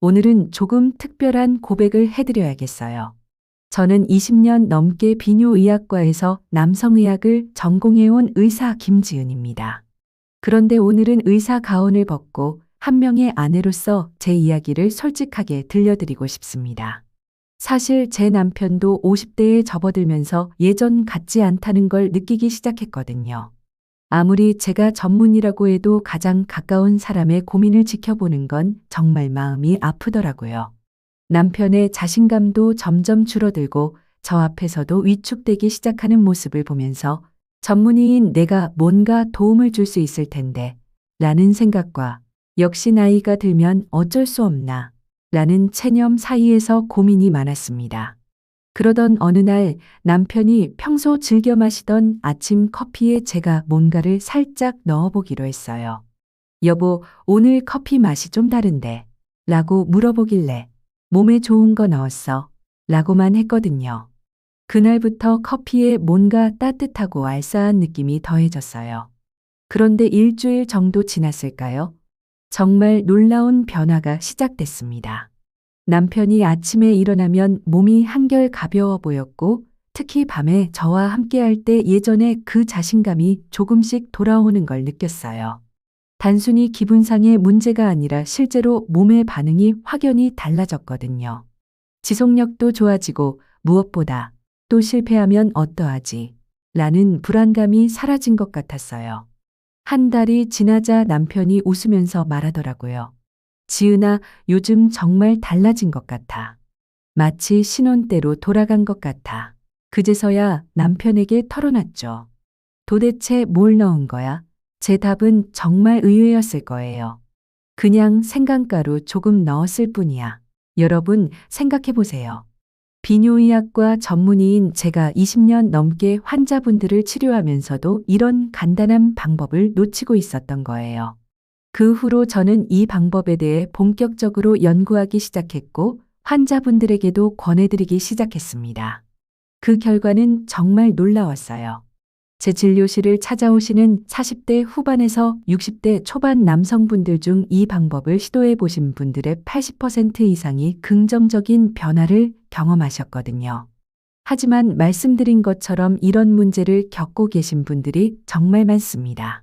오늘은 조금 특별한 고백을 해드려야겠어요. 저는 20년 넘게 비뇨의학과에서 남성의학을 전공해온 의사 김지은입니다. 그런데 오늘은 의사 가운을 벗고 한 명의 아내로서 제 이야기를 솔직하게 들려드리고 싶습니다. 사실 제 남편도 50대에 접어들면서 예전 같지 않다는 걸 느끼기 시작했거든요. 아무리 제가 전문이라고 해도 가장 가까운 사람의 고민을 지켜보는 건 정말 마음이 아프더라고요. 남편의 자신감도 점점 줄어들고 저 앞에서도 위축되기 시작하는 모습을 보면서 전문의인 내가 뭔가 도움을 줄 수 있을 텐데 라는 생각과 역시 나이가 들면 어쩔 수 없나 라는 체념 사이에서 고민이 많았습니다. 그러던 어느 날 남편이 평소 즐겨 마시던 아침 커피에 제가 뭔가를 살짝 넣어보기로 했어요. 여보, 오늘 커피 맛이 좀 다른데 라고 물어보길래 몸에 좋은 거 넣었어 라고만 했거든요. 그날부터 커피에 뭔가 따뜻하고 알싸한 느낌이 더해졌어요. 그런데 일주일 정도 지났을까요? 정말 놀라운 변화가 시작됐습니다. 남편이 아침에 일어나면 몸이 한결 가벼워 보였고 특히 밤에 저와 함께할 때 예전에 그 자신감이 조금씩 돌아오는 걸 느꼈어요. 단순히 기분상의 문제가 아니라 실제로 몸의 반응이 확연히 달라졌거든요. 지속력도 좋아지고 무엇보다 또 실패하면 어떠하지? 라는 불안감이 사라진 것 같았어요. 한 달이 지나자 남편이 웃으면서 말하더라고요. 지은아, 요즘 정말 달라진 것 같아. 마치 신혼 때로 돌아간 것 같아. 그제서야 남편에게 털어놨죠. 도대체 뭘 넣은 거야? 제 답은 정말 의외였을 거예요. 그냥 생강가루 조금 넣었을 뿐이야. 여러분 생각해 보세요. 비뇨의학과 전문의인 제가 20년 넘게 환자분들을 치료하면서도 이런 간단한 방법을 놓치고 있었던 거예요. 그 후로 저는 이 방법에 대해 본격적으로 연구하기 시작했고 환자분들에게도 권해드리기 시작했습니다. 그 결과는 정말 놀라웠어요. 제 진료실을 찾아오시는 40대 후반에서 60대 초반 남성분들 중 이 방법을 시도해 보신 분들의 80% 이상이 긍정적인 변화를 경험하셨거든요. 하지만 말씀드린 것처럼 이런 문제를 겪고 계신 분들이 정말 많습니다.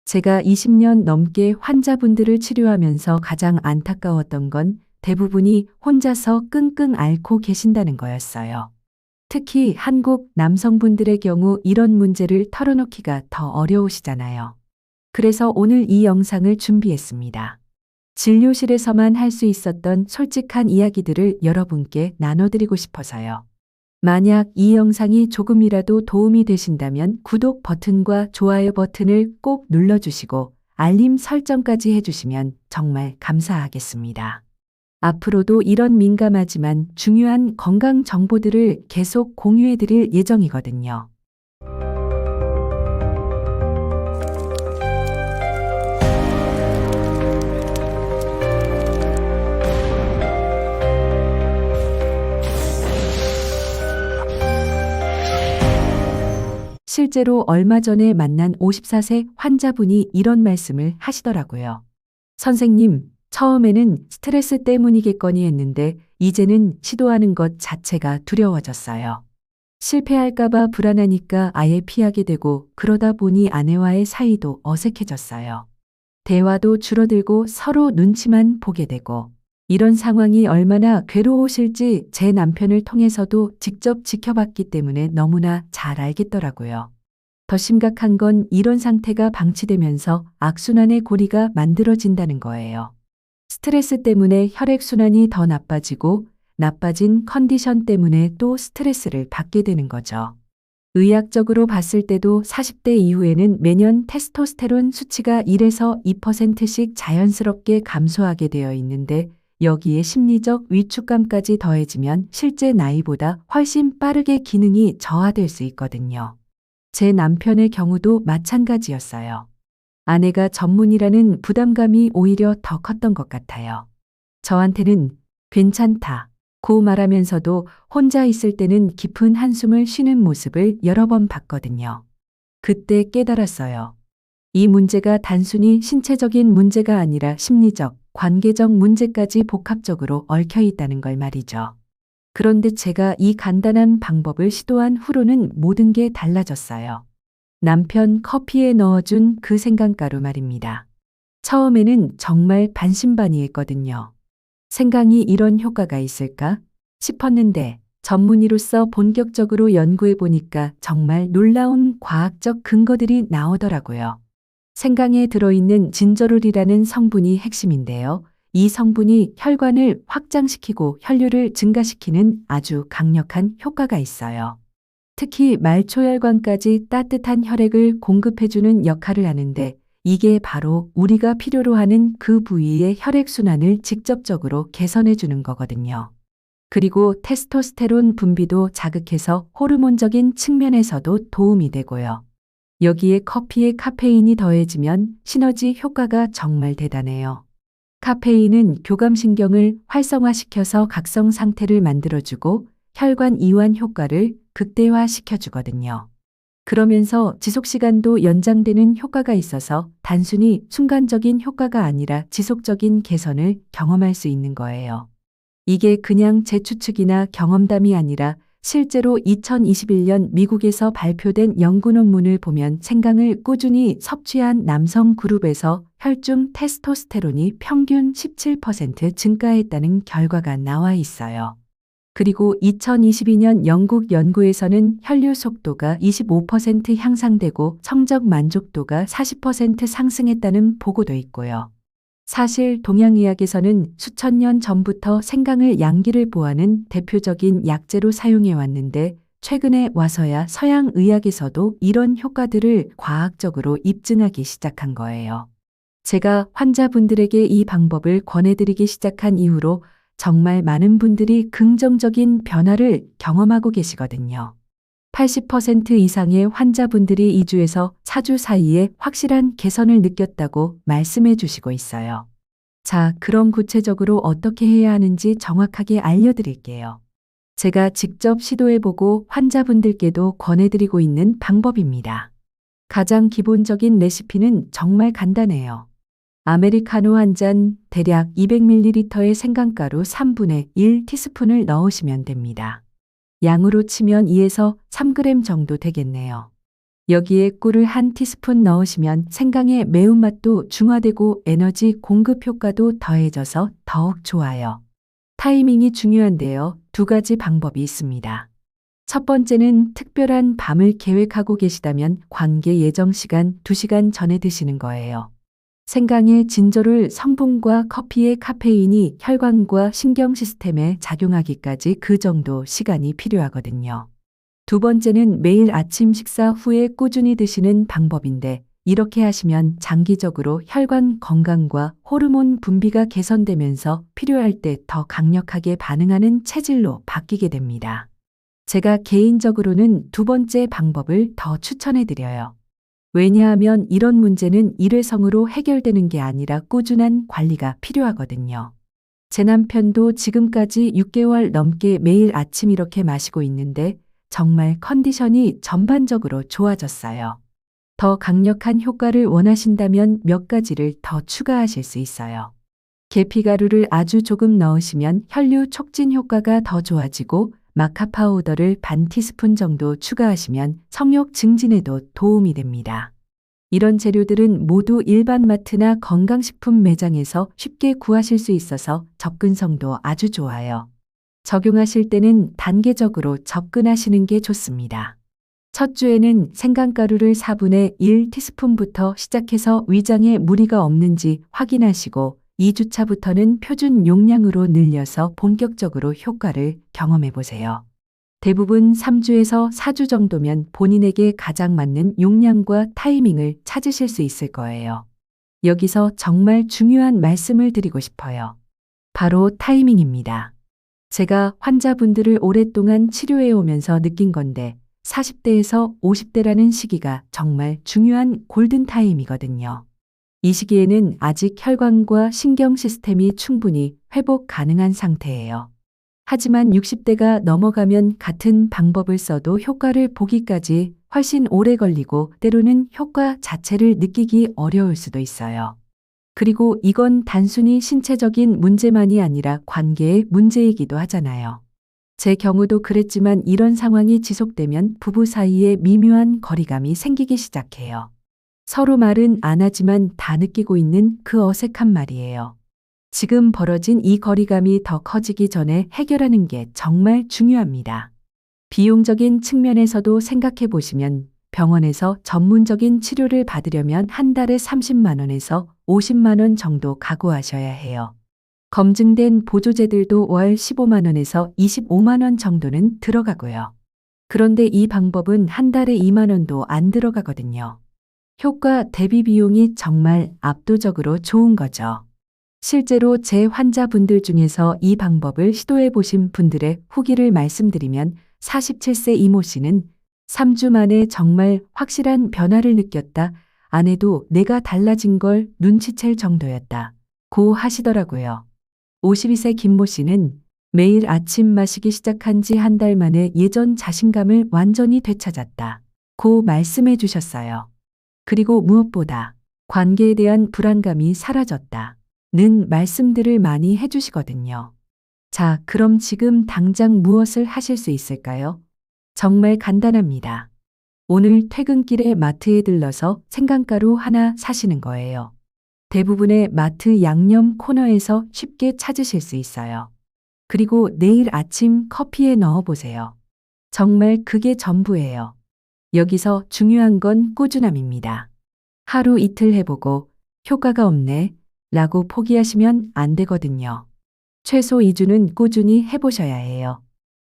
제가 20년 넘게 환자분들을 치료하면서 가장 안타까웠던 건 대부분이 혼자서 끙끙 앓고 계신다는 거였어요. 특히 한국 남성분들의 경우 이런 문제를 털어놓기가 더 어려우시잖아요. 그래서 오늘 이 영상을 준비했습니다. 진료실에서만 할 수 있었던 솔직한 이야기들을 여러분께 나눠드리고 싶어서요. 만약 이 영상이 조금이라도 도움이 되신다면 구독 버튼과 좋아요 버튼을 꼭 눌러주시고 알림 설정까지 해주시면 정말 감사하겠습니다. 앞으로도 이런 민감하지만 중요한 건강 정보들을 계속 공유해 드릴 예정이거든요. 실제로 얼마 전에 만난 54세 환자분이 이런 말씀을 하시더라고요. 선생님, 처음에는 스트레스 때문이겠거니 했는데 이제는 시도하는 것 자체가 두려워졌어요. 실패할까봐 불안하니까 아예 피하게 되고 그러다 보니 아내와의 사이도 어색해졌어요. 대화도 줄어들고 서로 눈치만 보게 되고 이런 상황이 얼마나 괴로우실지 제 남편을 통해서도 직접 지켜봤기 때문에 너무나 잘 알겠더라고요. 더 심각한 건 이런 상태가 방치되면서 악순환의 고리가 만들어진다는 거예요. 스트레스 때문에 혈액순환이 더 나빠지고 나빠진 컨디션 때문에 또 스트레스를 받게 되는 거죠. 의학적으로 봤을 때도 40대 이후에는 매년 테스토스테론 수치가 1에서 2%씩 자연스럽게 감소하게 되어 있는데 여기에 심리적 위축감까지 더해지면 실제 나이보다 훨씬 빠르게 기능이 저하될 수 있거든요. 제 남편의 경우도 마찬가지였어요. 아내가 전문이라는 부담감이 오히려 더 컸던 것 같아요. 저한테는 괜찮다 고 말하면서도 혼자 있을 때는 깊은 한숨을 쉬는 모습을 여러 번 봤거든요. 그때 깨달았어요. 이 문제가 단순히 신체적인 문제가 아니라 심리적, 관계적 문제까지 복합적으로 얽혀 있다는 걸 말이죠. 그런데 제가 이 간단한 방법을 시도한 후로는 모든 게 달라졌어요. 남편 커피에 넣어준 그 생강가루 말입니다. 처음에는 정말 반신반의했거든요. 생강이 이런 효과가 있을까 싶었는데 전문의로서 본격적으로 연구해 보니까 정말 놀라운 과학적 근거들이 나오더라고요. 생강에 들어있는 진저롤이라는 성분이 핵심인데요. 이 성분이 혈관을 확장시키고 혈류를 증가시키는 아주 강력한 효과가 있어요. 특히 말초혈관까지 따뜻한 혈액을 공급해주는 역할을 하는데 이게 바로 우리가 필요로 하는 그 부위의 혈액순환을 직접적으로 개선해주는 거거든요. 그리고 테스토스테론 분비도 자극해서 호르몬적인 측면에서도 도움이 되고요. 여기에 커피에 카페인이 더해지면 시너지 효과가 정말 대단해요. 카페인은 교감신경을 활성화시켜서 각성 상태를 만들어주고 혈관 이완 효과를 극대화시켜주거든요. 그러면서 지속시간도 연장되는 효과가 있어서 단순히 순간적인 효과가 아니라 지속적인 개선을 경험할 수 있는 거예요. 이게 그냥 제 추측이나 경험담이 아니라 실제로 2021년 미국에서 발표된 연구 논문을 보면 생강을 꾸준히 섭취한 남성 그룹에서 혈중 테스토스테론이 평균 17% 증가했다는 결과가 나와 있어요. 그리고 2022년 영국 연구에서는 혈류 속도가 25% 향상되고 성적 만족도가 40% 상승했다는 보고도 있고요. 사실 동양의학에서는 수천 년 전부터 생강을 양기를 보하는 대표적인 약재로 사용해 왔는데 최근에 와서야 서양의학에서도 이런 효과들을 과학적으로 입증하기 시작한 거예요. 제가 환자분들에게 이 방법을 권해드리기 시작한 이후로 정말 많은 분들이 긍정적인 변화를 경험하고 계시거든요. 80% 이상의 환자분들이 2주에서 4주 사이에 확실한 개선을 느꼈다고 말씀해 주시고 있어요. 자, 그럼 구체적으로 어떻게 해야 하는지 정확하게 알려드릴게요. 제가 직접 시도해보고 환자분들께도 권해드리고 있는 방법입니다. 가장 기본적인 레시피는 정말 간단해요. 아메리카노 한 잔, 대략 200ml의 생강가루 3분의 1 티스푼을 넣으시면 됩니다. 양으로 치면 2에서 3g 정도 되겠네요. 여기에 꿀을 1 티스푼 넣으시면 생강의 매운맛도 중화되고 에너지 공급 효과도 더해져서 더욱 좋아요. 타이밍이 중요한데요. 2가지 방법이 있습니다. 첫 번째는 특별한 밤을 계획하고 계시다면 관계 예정 시간 2시간 전에 드시는 거예요. 생강의 진저롤 성분과 커피의 카페인이 혈관과 신경 시스템에 작용하기까지 그 정도 시간이 필요하거든요. 두 번째는 매일 아침 식사 후에 꾸준히 드시는 방법인데 이렇게 하시면 장기적으로 혈관 건강과 호르몬 분비가 개선되면서 필요할 때 더 강력하게 반응하는 체질로 바뀌게 됩니다. 제가 개인적으로는 두 번째 방법을 더 추천해 드려요. 왜냐하면 이런 문제는 일회성으로 해결되는 게 아니라 꾸준한 관리가 필요하거든요. 제 남편도 지금까지 6개월 넘게 매일 아침 이렇게 마시고 있는데 정말 컨디션이 전반적으로 좋아졌어요. 더 강력한 효과를 원하신다면 몇 가지를 더 추가하실 수 있어요. 계피가루를 아주 조금 넣으시면 혈류 촉진 효과가 더 좋아지고 마카 파우더를 반 티스푼 정도 추가하시면 성욕 증진에도 도움이 됩니다. 이런 재료들은 모두 일반 마트나 건강식품 매장에서 쉽게 구하실 수 있어서 접근성도 아주 좋아요. 적용하실 때는 단계적으로 접근하시는 게 좋습니다. 첫 주에는 생강가루를 4분의 1 티스푼부터 시작해서 위장에 무리가 없는지 확인하시고 2주차부터는 표준 용량으로 늘려서 본격적으로 효과를 경험해 보세요. 대부분 3주에서 4주 정도면 본인에게 가장 맞는 용량과 타이밍을 찾으실 수 있을 거예요. 여기서 정말 중요한 말씀을 드리고 싶어요. 바로 타이밍입니다. 제가 환자분들을 오랫동안 치료해 오면서 느낀 건데 40대에서 50대라는 시기가 정말 중요한 골든타임이거든요. 이 시기에는 아직 혈관과 신경 시스템이 충분히 회복 가능한 상태예요. 하지만 60대가 넘어가면 같은 방법을 써도 효과를 보기까지 훨씬 오래 걸리고 때로는 효과 자체를 느끼기 어려울 수도 있어요. 그리고 이건 단순히 신체적인 문제만이 아니라 관계의 문제이기도 하잖아요. 제 경우도 그랬지만 이런 상황이 지속되면 부부 사이에 미묘한 거리감이 생기기 시작해요. 서로 말은 안 하지만 다 느끼고 있는 그 어색한 말이에요. 지금 벌어진 이 거리감이 더 커지기 전에 해결하는 게 정말 중요합니다. 비용적인 측면에서도 생각해 보시면 병원에서 전문적인 치료를 받으려면 한 달에 30만 원에서 50만 원 정도 각오하셔야 해요. 검증된 보조제들도 월 15만 원에서 25만 원 정도는 들어가고요. 그런데 이 방법은 한 달에 2만 원도 안 들어가거든요. 효과 대비 비용이 정말 압도적으로 좋은 거죠. 실제로 제 환자분들 중에서 이 방법을 시도해 보신 분들의 후기를 말씀드리면 47세 이모 씨는 3주 만에 정말 확실한 변화를 느꼈다. 아내도 내가 달라진 걸 눈치챌 정도였다. 고 하시더라고요. 52세 김모 씨는 매일 아침 마시기 시작한 지 한 달 만에 예전 자신감을 완전히 되찾았다. 고 말씀해 주셨어요. 그리고 무엇보다 관계에 대한 불안감이 사라졌다. 는 말씀들을 많이 해주시거든요. 자, 그럼 지금 당장 무엇을 하실 수 있을까요? 정말 간단합니다. 오늘 퇴근길에 마트에 들러서 생강가루 하나 사시는 거예요. 대부분의 마트 양념 코너에서 쉽게 찾으실 수 있어요. 그리고 내일 아침 커피에 넣어 보세요. 정말 그게 전부예요. 여기서 중요한 건 꾸준함입니다. 하루 이틀 해보고 효과가 없네 라고 포기하시면 안 되거든요. 최소 2주는 꾸준히 해보셔야 해요.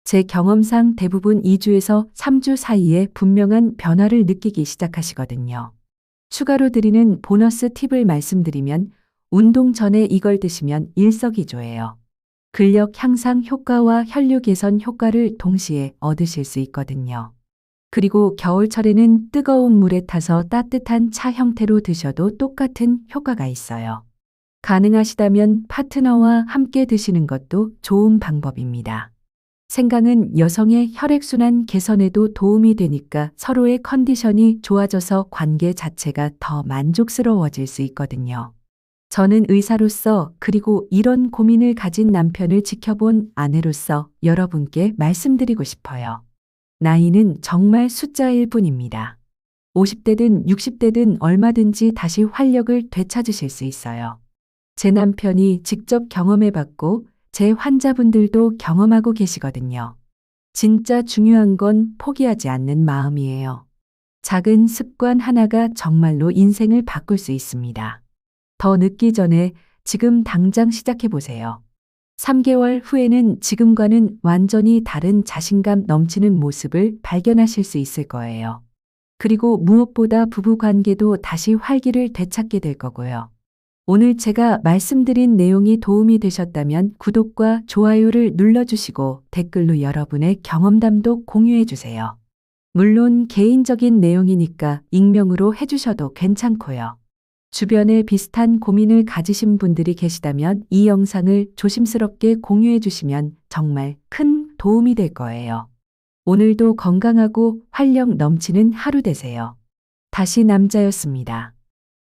제 경험상 대부분 2주에서 3주 사이에 분명한 변화를 느끼기 시작하시거든요. 추가로 드리는 보너스 팁을 말씀드리면 운동 전에 이걸 드시면 일석이조예요. 근력 향상 효과와 혈류 개선 효과를 동시에 얻으실 수 있거든요. 그리고 겨울철에는 뜨거운 물에 타서 따뜻한 차 형태로 드셔도 똑같은 효과가 있어요. 가능하시다면 파트너와 함께 드시는 것도 좋은 방법입니다. 생강은 여성의 혈액순환 개선에도 도움이 되니까 서로의 컨디션이 좋아져서 관계 자체가 더 만족스러워질 수 있거든요. 저는 의사로서 그리고 이런 고민을 가진 남편을 지켜본 아내로서 여러분께 말씀드리고 싶어요. 나이는 정말 숫자일 뿐입니다. 50대든 60대든 얼마든지 다시 활력을 되찾으실 수 있어요. 제 남편이 직접 경험해봤고 제 환자분들도 경험하고 계시거든요. 진짜 중요한 건 포기하지 않는 마음이에요. 작은 습관 하나가 정말로 인생을 바꿀 수 있습니다. 더 늦기 전에 지금 당장 시작해보세요. 3개월 후에는 지금과는 완전히 다른 자신감 넘치는 모습을 발견하실 수 있을 거예요. 그리고 무엇보다 부부 관계도 다시 활기를 되찾게 될 거고요. 오늘 제가 말씀드린 내용이 도움이 되셨다면 구독과 좋아요를 눌러주시고 댓글로 여러분의 경험담도 공유해주세요. 물론 개인적인 내용이니까 익명으로 해주셔도 괜찮고요. 주변에 비슷한 고민을 가지신 분들이 계시다면 이 영상을 조심스럽게 공유해주시면 정말 큰 도움이 될 거예요. 오늘도 건강하고 활력 넘치는 하루 되세요. 다시 남자였습니다.